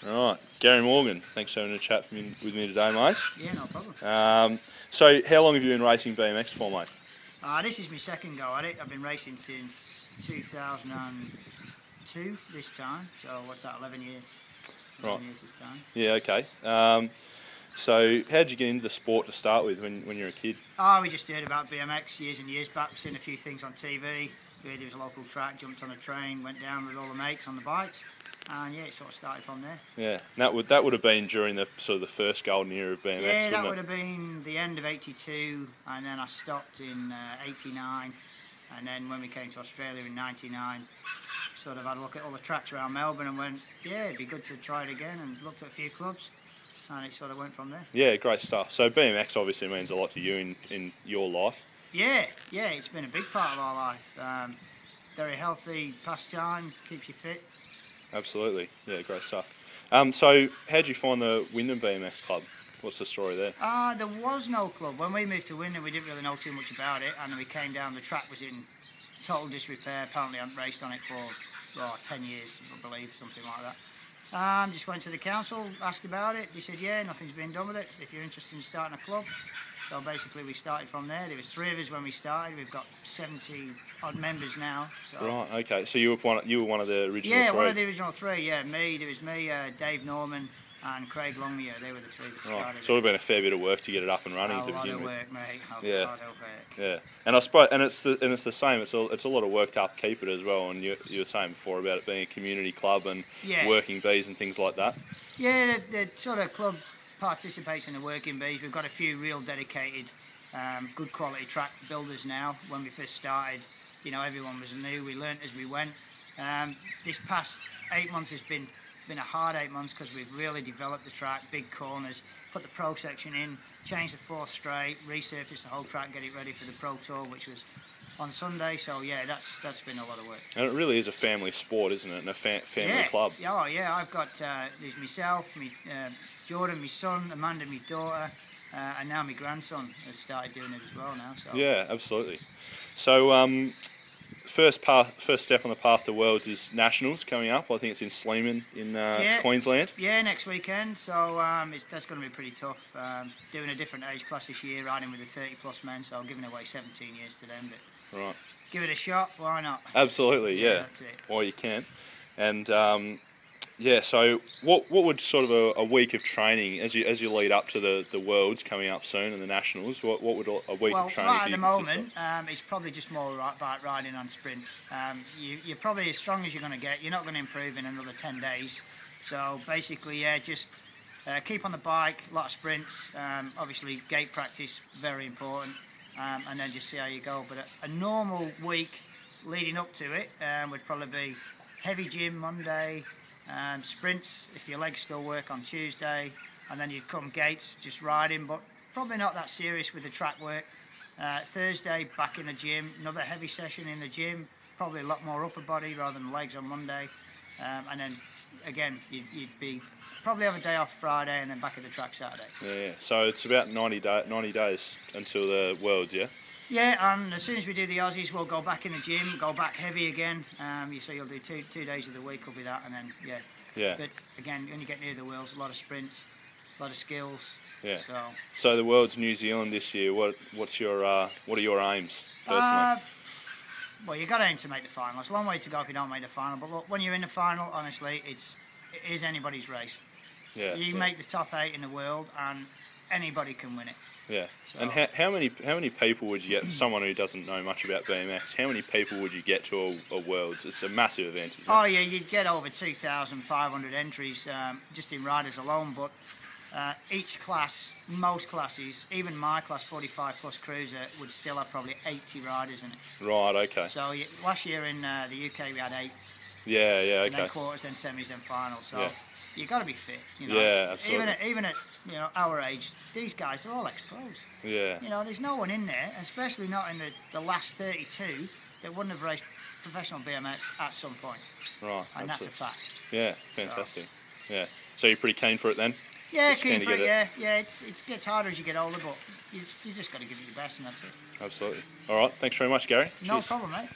All right, Gary Morgan, thanks for having a chat with me today, mate. Yeah, no problem. So how long have you been racing BMX for, mate? This is my second go at it. I've been racing since 2002 this time, so what's that, 11 years? 11 years this time. Yeah, okay. So how did you get into the sport to start with when you were a kid? We just heard about BMX years and years back, seen a few things on TV, heard there was a local track, jumped on a train, went down with all the mates on the bikes, and yeah, it sort of started from there. Yeah, and that would have been during the first golden era of BMX, Yeah, that wouldn't would have been the end of '82, and then I stopped in '89, and then when we came to Australia in '99, sort of had a look at all the tracks around Melbourne and went, yeah, it'd be good to try it again, and looked at a few clubs, and it sort of went from there. Yeah, great stuff. So BMX obviously means a lot to you in your life. Yeah, it's been a big part of our life. Very healthy pastime, keeps you fit. Absolutely, yeah, great stuff. So how did you find the Wyndham BMX club? What's the story there? There was no club. When we moved to Wyndham, we didn't really know too much about it, and then we came down, the track was in total disrepair. Apparently I hadn't raced on it for 10 years, I believe, something like that. Just went to the council, asked about it. They said, yeah, nothing's been done with it, if you're interested in starting a club. So basically we started from there. There was 3 of us when we started. We've got 70 odd members now. So. Right, okay. So you were one of the original 3? Yeah, one of the original 3, yeah. There was me, Dave Norman and Craig Longmere. They were the 3 that started. Right. It's would have been a fair bit of work to get it up and running to begin with. A lot of work, mate. Yeah. Hard work. Yeah. And I suppose, and it's the same. It's a lot of work to upkeep it as well. And you were saying before about it being a community club and working bees and things like that. Yeah, the sort of club participates in the working bees. We've got a few real dedicated, good quality track builders now. When we first started, everyone was new. We learnt as we went. This past 8 months has been a hard 8 months because we've really developed the track, big corners, put the pro section in, changed the 4th straight, resurfaced the whole track, get it ready for the Pro Tour, which was on Sunday. So yeah, that's been a lot of work. And it really is a family sport, isn't it? And a family club. Oh yeah, I've got there's myself, Jordan, my son, Amanda, my daughter, and now my grandson has started doing it as well now. So. Yeah, absolutely. So first step on the path to Worlds is Nationals coming up. I think it's in Sleeman in Queensland. Yeah, next weekend. So that's going to be pretty tough. Doing a different age class this year, riding with the 30+ men. So giving away 17 years to them. But right. Give it a shot. Why not? Absolutely. Yeah. That's it. Well, you can. And so what would sort of a week of training as you lead up to the Worlds coming up soon and the Nationals? What would a week of training right for you at the moment, it's probably just more about riding on sprints. You're probably as strong as you're going to get. You're not going to improve in another 10 days. So basically, yeah, just keep on the bike, a lot of sprints. Obviously, gait practice, very important. And then just see how you go. But a normal week leading up to it would probably be heavy gym Monday, sprints if your legs still work on Tuesday, and then you'd come gates, just riding, but probably not that serious with the track work. Thursday, back in the gym, another heavy session in the gym, probably a lot more upper body rather than legs on Monday. And then again, you'd be probably have a day off Friday and then back at the track Saturday. Yeah, so it's about 90 days until the Worlds, yeah? Yeah, and as soon as we do the Aussies, we'll go back in the gym, go back heavy again. So you'll do two days of the week will be that, and then, yeah. But again, when you get near the Worlds, a lot of sprints, a lot of skills. Yeah. So the Worlds New Zealand this year, what are your aims, personally? Well, you've got to aim to make the final. It's a long way to go if you don't make the final, but look, when you're in the final, honestly, it is anybody's race. Yeah. You make the top 8 in the world, and anybody can win it. Yeah. So. And how many people would you get? Someone who doesn't know much about BMX, how many people would you get to a Worlds? It's a massive event, isn't it? Oh yeah, you'd get over 2,500 entries just in riders alone. But each class, most classes, even my class 45+ cruiser, would still have probably 80 riders in it. Right. Okay. So last year in the UK we had 8. Yeah. Okay. And then quarters, then semis, then finals. So you got to be fit. Yeah, absolutely. Even at our age, these guys are all ex-pros. Yeah. There's no one in there, especially not in the last 32, that wouldn't have raced professional BMX at some point. Right. And that's a fact. Yeah, fantastic. So. Yeah. So you're pretty keen for it then? Yeah, keen for it. Yeah. It gets harder as you get older, but you just got to give it your best, and that's it. Absolutely. All right. Thanks very much, Gary. No problem, mate.